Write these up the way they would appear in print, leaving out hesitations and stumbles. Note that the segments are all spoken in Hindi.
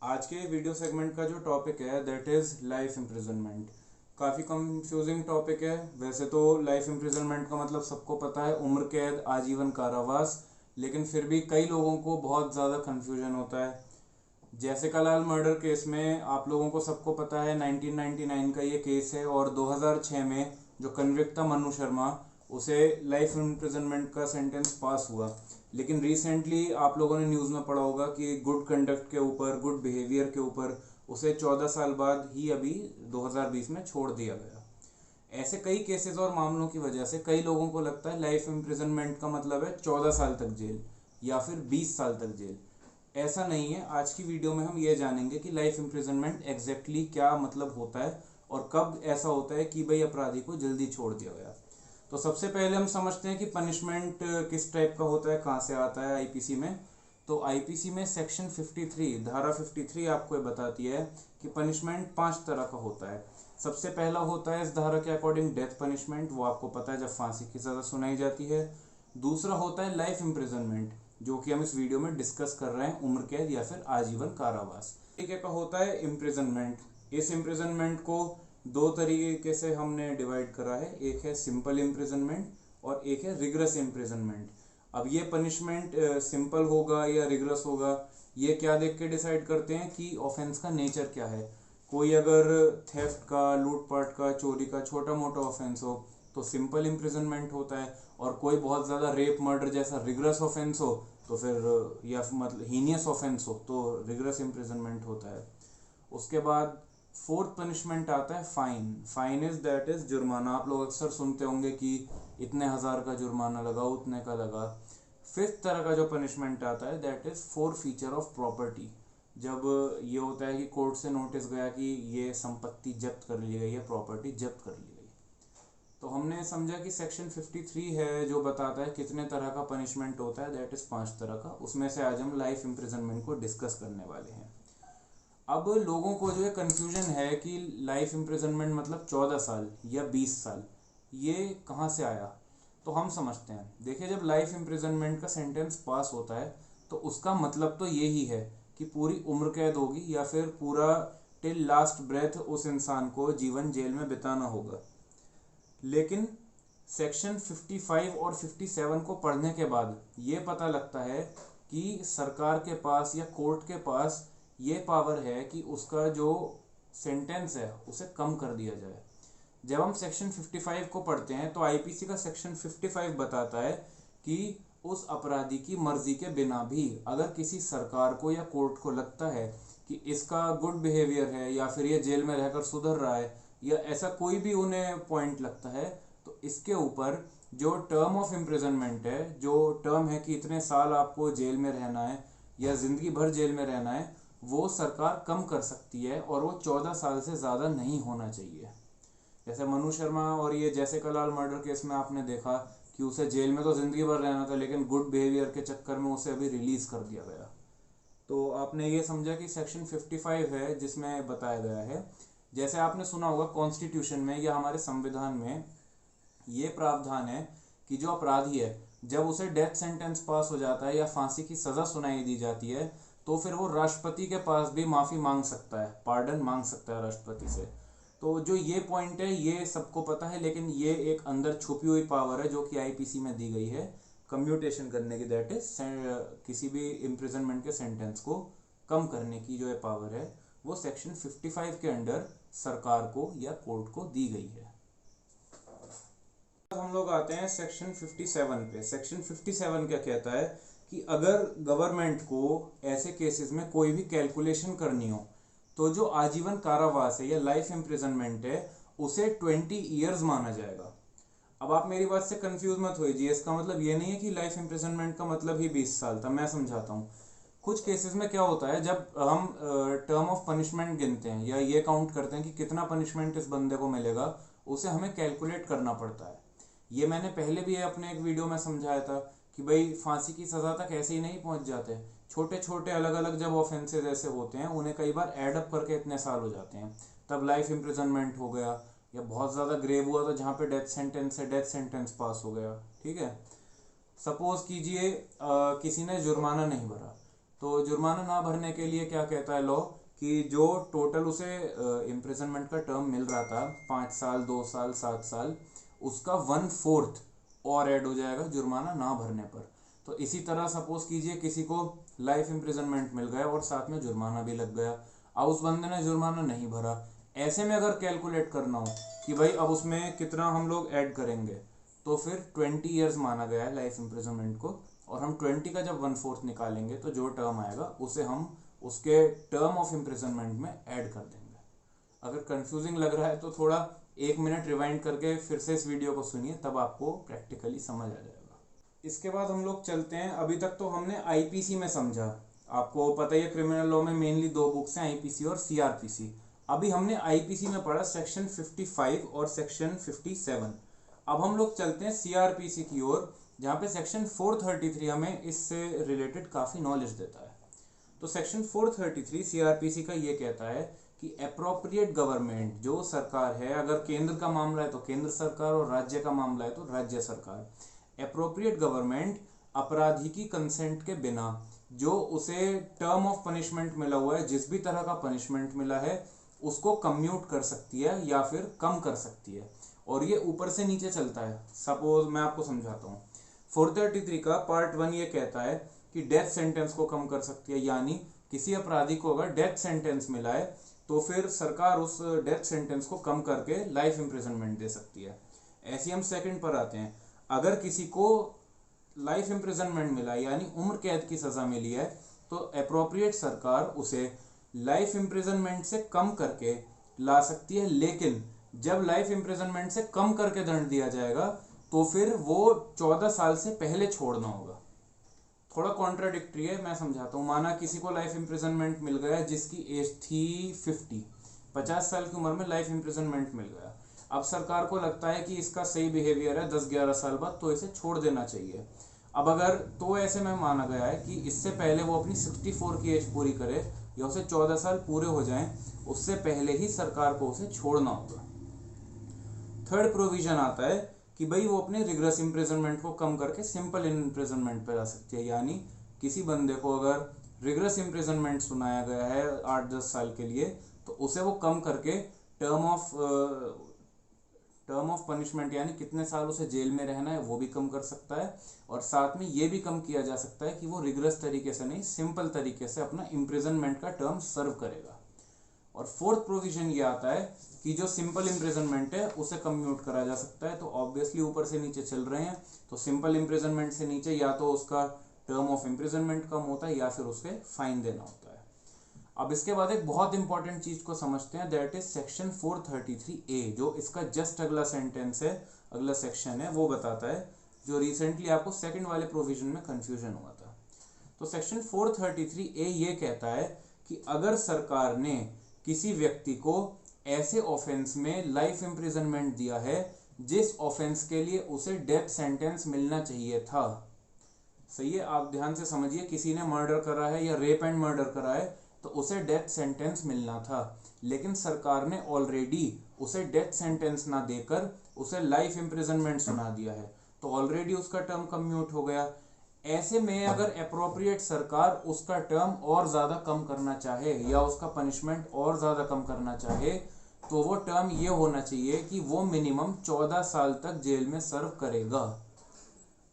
आज के वीडियो सेगमेंट का जो टॉपिक है दैट इज़ लाइफ इम्प्रिजनमेंट। काफ़ी कंफ्यूजिंग टॉपिक है। वैसे तो लाइफ इम्प्रिजनमेंट का मतलब सबको पता है, उम्र कैद, आजीवन कारावास। लेकिन फिर भी कई लोगों को बहुत ज़्यादा कन्फ्यूजन होता है। जैसे कलाल मर्डर केस में आप लोगों को सबको पता है 1999 का ये केस है, और 2006 में जो कन्विक्ट था मनु शर्मा, उसे लाइफ इम्प्रिजनमेंट का सेंटेंस पास हुआ। लेकिन रिसेंटली आप लोगों ने न्यूज़ में पढ़ा होगा कि गुड कंडक्ट के ऊपर, गुड बिहेवियर के ऊपर उसे 14 साल बाद ही अभी 2020 में छोड़ दिया गया। ऐसे कई केसेस और मामलों की वजह से कई लोगों को लगता है लाइफ इम्प्रिजनमेंट का मतलब है 14 साल तक जेल या फिर 20 साल तक जेल। ऐसा नहीं है। आज की वीडियो में हम ये जानेंगे कि लाइफ इम्प्रिजनमेंट एग्जैक्टली क्या मतलब होता है और कब ऐसा होता है कि भाई अपराधी को जल्दी छोड़ दिया गया। तो सबसे पहले हम समझते हैं कि पनिशमेंट किस टाइप का होता है, कहाँ से आता है आईपीसी में। तो आईपीसी में सेक्शन 53, धारा 53 आपको ये बताती है कि पनिशमेंट 5 तरह का होता है। सबसे पहला होता है इस धारा के अकॉर्डिंग डेथ पनिशमेंट, वो आपको पता है जब फांसी की सज़ा सुनाई जाती है। दूसरा होता है लाइफ इम्प्रिजनमेंट, जो कि हम इस वीडियो में डिस्कस कर रहे हैं, उम्र कैद या फिर आजीवन कारावास। तरीके का होता है इम्प्रिजनमेंट। इस इम्प्रिजनमेंट को दो तरीके से हमने डिवाइड करा है, एक है सिंपल इम्प्रिजनमेंट और एक है रिग्रेस इम्प्रिजनमेंट। अब ये पनिशमेंट सिंपल होगा या रिग्रेस होगा, ये क्या देख के डिसाइड करते हैं कि ऑफेंस का नेचर क्या है। कोई अगर थेफ्ट का, लूटपाट का, चोरी का छोटा मोटा ऑफेंस हो तो सिंपल इम्प्रिजनमेंट होता है, और कोई बहुत ज़्यादा रेप मर्डर जैसा रिग्रेस ऑफेंस हो तो फिर, या मतलब हीनियस ऑफेंस हो तो रिग्रेस इम्प्रिजनमेंट होता है। उसके बाद फोर्थ पनिशमेंट आता है fine. Fine is that is जुर्माना। आप लोग अक्सर सुनते होंगे कि इतने हजार का जुर्माना लगा, उतने का लगा। फिफ्थ तरह का जो पनिशमेंट आता है that is four feature of property. जब ये होता है कि कोर्ट से नोटिस गया कि ये संपत्ति जब्त कर ली गई है, प्रॉपर्टी जब्त कर ली गई। तो हमने समझा कि सेक्शन 53 है जो बताता है कितने तरह का पनिशमेंट होता है, दैट इज 5 तरह का। उसमें से आज हम लाइफ इम्प्रिजनमेंट को डिस्कस करने वाले हैं। अब लोगों को जो है कन्फ्यूजन है कि लाइफ इम्प्रिजनमेंट मतलब 14 साल या 20 साल, ये कहाँ से आया। तो हम समझते हैं। देखिए, जब लाइफ इम्प्रिजनमेंट का सेंटेंस पास होता है तो उसका मतलब तो ये ही है कि पूरी उम्र कैद होगी या फिर पूरा टिल लास्ट ब्रेथ उस इंसान को जीवन जेल में बिताना होगा। लेकिन सेक्शन 55 और 57 को पढ़ने के बाद ये पता लगता है कि सरकार के पास या कोर्ट के पास ये पावर है कि उसका जो सेंटेंस है उसे कम कर दिया जाए। जब हम सेक्शन 55 को पढ़ते हैं तो आईपीसी का सेक्शन 55 बताता है कि उस अपराधी की मर्जी के बिना भी अगर किसी सरकार को या कोर्ट को लगता है कि इसका गुड बिहेवियर है या फिर ये जेल में रहकर सुधर रहा है या ऐसा कोई भी उन्हें पॉइंट लगता है, तो इसके ऊपर जो टर्म ऑफ इम्प्रिजनमेंट है, जो टर्म है कि इतने साल आपको जेल में रहना है या जिंदगी भर जेल में रहना है, वो सरकार कम कर सकती है और वो 14 साल से ज़्यादा नहीं होना चाहिए। जैसे मनु शर्मा और ये जैसे कलाल मर्डर केस में आपने देखा कि उसे जेल में तो जिंदगी भर रहना था, लेकिन गुड बिहेवियर के चक्कर में उसे अभी रिलीज कर दिया गया। तो आपने ये समझा कि सेक्शन 55 है जिसमें बताया गया है। जैसे आपने सुना होगा कॉन्स्टिट्यूशन में या हमारे संविधान में ये प्रावधान है कि जो अपराधी है जब उसे डेथ सेंटेंस पास हो जाता है या फांसी की सजा सुनाई दी जाती है तो फिर वो राष्ट्रपति के पास भी माफी मांग सकता है, पार्डन मांग सकता है राष्ट्रपति से। तो जो ये पॉइंट है ये सबको पता है, लेकिन ये एक अंदर छुपी हुई पावर है जो कि आईपीसी में दी गई है कम्यूटेशन करने की, दैट इज किसी भी इम्प्रिजनमेंट के सेंटेंस को कम करने की जो है पावर है वो सेक्शन 55 के अंडर सरकार को या कोर्ट को दी गई है। हम लोग आते हैं सेक्शन 57 पे। सेक्शन 57 क्या कहता है कि अगर गवर्नमेंट को ऐसे केसेस में कोई भी कैलकुलेशन करनी हो तो जो आजीवन कारावास है या लाइफ इम्प्रिजनमेंट है उसे 20 ईयर्स माना जाएगा। अब आप मेरी बात से कंफ्यूज मत होइए, इसका मतलब ये नहीं है कि लाइफ इम्प्रिजनमेंट का मतलब ही 20 साल था। मैं समझाता हूँ। कुछ केसेस में क्या होता है, जब हम टर्म ऑफ पनिशमेंट गिनते हैं या ये काउंट करते हैं कि कितना पनिशमेंट इस बंदे को मिलेगा, उसे हमें कैलकुलेट करना पड़ता है। ये मैंने पहले भी अपने एक वीडियो में समझाया था कि भाई फांसी की सज़ा तक ऐसे ही नहीं पहुंच जाते। छोटे छोटे अलग अलग जब ऑफेंसेज ऐसे होते हैं उन्हें कई बार एडअप करके इतने साल हो जाते हैं, तब लाइफ इम्प्रिजनमेंट हो गया। या बहुत ज़्यादा ग्रेव हुआ तो जहाँ पे डेथ सेंटेंस है, डेथ सेंटेंस पास हो गया। ठीक है। सपोज कीजिए किसी ने जुर्माना नहीं भरा, तो जुर्माना ना भरने के लिए क्या कहता है लॉ कि जो टोटल उसे इम्प्रिजनमेंट का टर्म मिल रहा था 5 साल, 2 साल, 7 साल, उसका 1/4 और ऐड हो जाएगा जुर्माना ना भरने पर। तो इसी तरह सपोज कीजिए किसी को लाइफ इम्प्रिजनमेंट मिल गया और साथ में जुर्माना भी लग गया, अब उस बंदे ने जुर्माना नहीं भरा। ऐसे में अगर कैलकुलेट करना हो कि भाई अब उसमें कितना हम लोग ऐड करेंगे, तो फिर 20 ईयर्स माना गया है लाइफ इम्प्रिजनमेंट को, और हम 20 का जब 1/4 निकालेंगे तो जो टर्म आएगा उसे हम उसके टर्म ऑफ इम्प्रिजनमेंट में ऐड कर देंगे। अगर कंफ्यूजिंग लग रहा है तो थोड़ा 1 मिनट रिवाइंड करके फिर से इस वीडियो को सुनिए, तब आपको प्रैक्टिकली समझ आ जाएगा। इसके बाद हम लोग चलते हैं, अभी तक तो हमने आईपीसी में समझा, आपको पता ही है क्रिमिनल लॉ में मेनली 2 बुक्स हैं, आईपीसी और सीआरपीसी। अभी हमने आईपीसी में पढ़ा सेक्शन 55 और सेक्शन 57। अब हम लोग चलते हैं सीआरपीसी की ओर, जहाँ पे सेक्शन 433 हमें इससे रिलेटेड काफ़ी नॉलेज देता है। तो सेक्शन 433 सीआरपीसी का ये कहता है कि अप्रोप्रिएट गवर्नमेंट, जो सरकार है, अगर केंद्र का मामला है तो केंद्र सरकार और राज्य का मामला है तो राज्य सरकार, अप्रोप्रिएट गवर्नमेंट अपराधी की कंसेंट के बिना जो उसे टर्म ऑफ पनिशमेंट मिला हुआ है, जिस भी तरह का पनिशमेंट मिला है, उसको कम्यूट कर सकती है या फिर कम कर सकती है। और ये ऊपर से नीचे चलता है। सपोज मैं आपको समझाता हूँ। 433 का पार्ट 1 ये कहता है कि डेथ सेंटेंस को कम कर सकती है, यानी किसी अपराधी को अगर डेथ सेंटेंस मिला है तो फिर सरकार उस डेथ सेंटेंस को कम करके लाइफ इम्प्रिजनमेंट दे सकती है। ऐसे हम सेकंड पर आते हैं। अगर किसी को लाइफ इम्प्रिजनमेंट मिला यानी उम्र कैद की सजा मिली है, तो अप्रोप्रिएट सरकार उसे लाइफ इम्प्रिजनमेंट से कम करके ला सकती है, लेकिन जब लाइफ इम्प्रिजनमेंट से कम करके दंड दिया जाएगा तो फिर वो 14 साल से पहले छोड़ना होगा। थोड़ा कॉन्ट्राडिक्टरी है, मैं समझाता हूँ। माना किसी को लाइफ इम्प्रिजनमेंट मिल गया जिसकी एज थी 50 साल की उम्र में लाइफ इम्प्रिजनमेंट मिल गया। अब सरकार को लगता है कि इसका सही बिहेवियर है 10-11 साल बाद, तो इसे छोड़ देना चाहिए। अब अगर तो ऐसे में माना गया है कि इससे पहले वो अपनी 64 की एज पूरी करे या उसे 14 साल पूरे हो जाएं, उससे पहले ही सरकार को उसे छोड़ना होगा। थर्ड प्रोविजन आता है कि भाई वो अपने रिग्रेस इम्प्रिजनमेंट को कम करके सिंपल इम्प्रिजनमेंट पे ला सकती है, यानी किसी बंदे को अगर रिग्रेस इम्प्रिजनमेंट सुनाया गया है 8-10 साल के लिए, तो उसे वो कम करके टर्म ऑफ पनिशमेंट यानी कितने साल उसे जेल में रहना है वो भी कम कर सकता है, और साथ में ये भी कम किया जा सकता है कि वो रिग्रेस तरीके से नहीं, सिंपल तरीके से अपना इम्प्रिजनमेंट का टर्म सर्व करेगा। और फोर्थ प्रोविजन ये आता है कि जो सिंपल इम्प्रिजनमेंट है उसे कम्यूट करा जा सकता है। तो ऑब्वियसली ऊपर से नीचे चल रहे हैं, तो सिंपल इम्प्रिजनमेंट से नीचे या तो उसका टर्म ऑफ इम्प्रिजनमेंट कम होता है या फिर उसे फाइन देना होता है। अब इसके बाद एक बहुत इंपॉर्टेंट चीज को समझते हैं, दैट इज सेक्शन 433A, जो इसका जस्ट अगला सेंटेंस है, अगला सेक्शन है, वो बताता है, जो रिसेंटली आपको सेकंड वाले प्रोविजन में कंफ्यूजन हुआ था। तो सेक्शन 433A ये कहता है कि अगर सरकार ने किसी व्यक्ति को ऐसे ऑफेंस में लाइफ इम्प्रिजनमेंट दिया है जिस ऑफेंस के लिए उसे डेथ सेंटेंस मिलना चाहिए था, सही है, आप ध्यान से समझिए, किसी ने मर्डर करा है या रेप एंड मर्डर करा है तो उसे डेथ सेंटेंस मिलना था, लेकिन सरकार ने ऑलरेडी उसे डेथ सेंटेंस ना देकर उसे लाइफ इम्प्रिजनमेंट सुना दिया है, तो ऑलरेडी उसका टर्म कम्यूट हो गया। ऐसे में अगर अप्रोप्रिएट सरकार उसका टर्म और ज्यादा कम करना चाहे या उसका पनिशमेंट और ज्यादा कम करना चाहे, तो वो टर्म ये होना चाहिए कि वो मिनिमम 14 साल तक जेल में सर्व करेगा।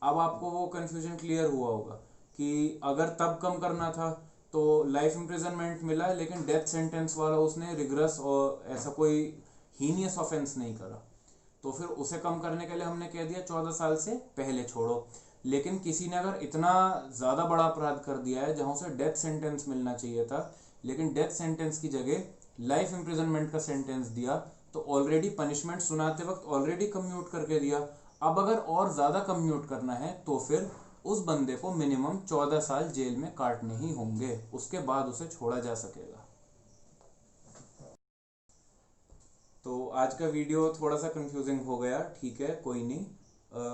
अब आपको वो कंफ्यूजन क्लियर हुआ होगा कि अगर तब कम करना था तो लाइफ इम्प्रिजनमेंट मिला है लेकिन डेथ सेंटेंस वाला उसने रिग्रेस और ऐसा कोई हीनियस ऑफेंस नहीं करा, तो फिर उसे कम करने के लिए हमने कह दिया 14 साल से पहले छोड़ो। लेकिन किसी ने अगर इतना ज़्यादा बड़ा अपराध कर दिया है जहाँ उसे डेथ सेंटेंस मिलना चाहिए था, लेकिन डेथ सेंटेंस की जगह लाइफ इम्प्रिजनमेंट का सेंटेंस दिया, तो ऑलरेडी पनिशमेंट सुनाते वक्त ऑलरेडी कम्यूट करके दिया। अब अगर और ज़्यादा कम्यूट करना है तो फिर उस बंदे को मिनिमम 14 साल जेल में काटने ही होंगे, उसके बाद उसे छोड़ा जा सकेगा। तो आज का वीडियो थोड़ा सा कंफ्यूजिंग हो गया, ठीक है, कोई नहीं,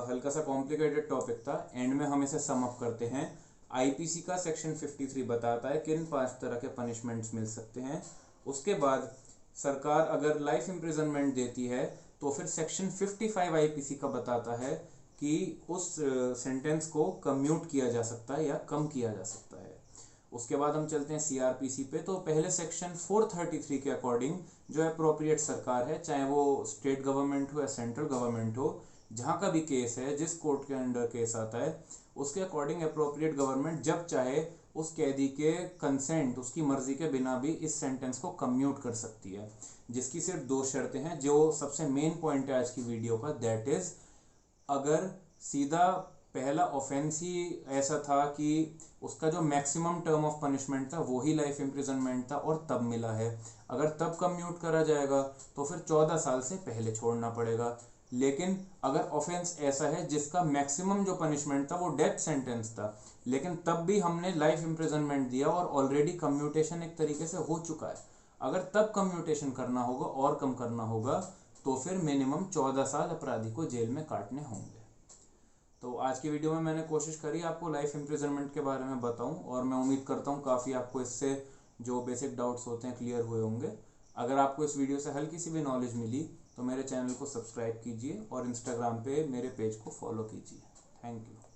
हल्का सा कॉम्प्लिकेटेड टॉपिक था। एंड में हम इसे सम अप करते हैं। आईपीसी का सेक्शन 53 बताता है किन 5 तरह के पनिशमेंट्स मिल सकते हैं। उसके बाद सरकार अगर लाइफ इम्प्रिजनमेंट देती है तो फिर सेक्शन 55 आईपीसी का बताता है कि उस सेंटेंस को कम्यूट किया जा सकता है या कम किया जा सकता है। उसके बाद हम चलते हैं सीआरपीसी पे। तो पहले सेक्शन 433 के अकॉर्डिंग जो अप्रोप्रिएट सरकार है, चाहे वो स्टेट गवर्नमेंट हो या सेंट्रल गवर्नमेंट हो, जहाँ का भी केस है, जिस कोर्ट के अंडर केस आता है, उसके अकॉर्डिंग अप्रोप्रिएट गवर्नमेंट जब चाहे उस कैदी के कंसेंट, उसकी मर्जी के बिना भी इस सेंटेंस को कम्यूट कर सकती है, जिसकी सिर्फ 2 शर्तें हैं। जो सबसे मेन पॉइंट है आज की वीडियो का, दैट इज अगर सीधा पहला ऑफेंस ही ऐसा था कि उसका जो मैक्सिमम टर्म ऑफ पनिशमेंट था वो ही लाइफ इम्प्रिजनमेंट था और तब मिला है, अगर तब कम्यूट करा जाएगा तो फिर 14 साल से पहले छोड़ना पड़ेगा। लेकिन अगर ऑफेंस ऐसा है जिसका मैक्सिमम जो पनिशमेंट था वो डेथ सेंटेंस था, लेकिन तब भी हमने लाइफ इम्प्रिजनमेंट दिया और ऑलरेडी कम्यूटेशन एक तरीके से हो चुका है, अगर तब कम्यूटेशन करना होगा और कम करना होगा तो फिर मिनिमम 14 साल अपराधी को जेल में काटने होंगे। तो आज की वीडियो में मैंने कोशिश करी आपको लाइफ इम्प्रिजनमेंट के बारे में बताऊं, और मैं उम्मीद करता हूं काफ़ी आपको इससे जो बेसिक डाउट्स होते हैं क्लियर हुए होंगे। अगर आपको इस वीडियो से हल्की सी भी नॉलेज मिली तो मेरे चैनल को सब्सक्राइब कीजिए और इंस्टाग्राम पे मेरे पेज को फॉलो कीजिए। Thank you.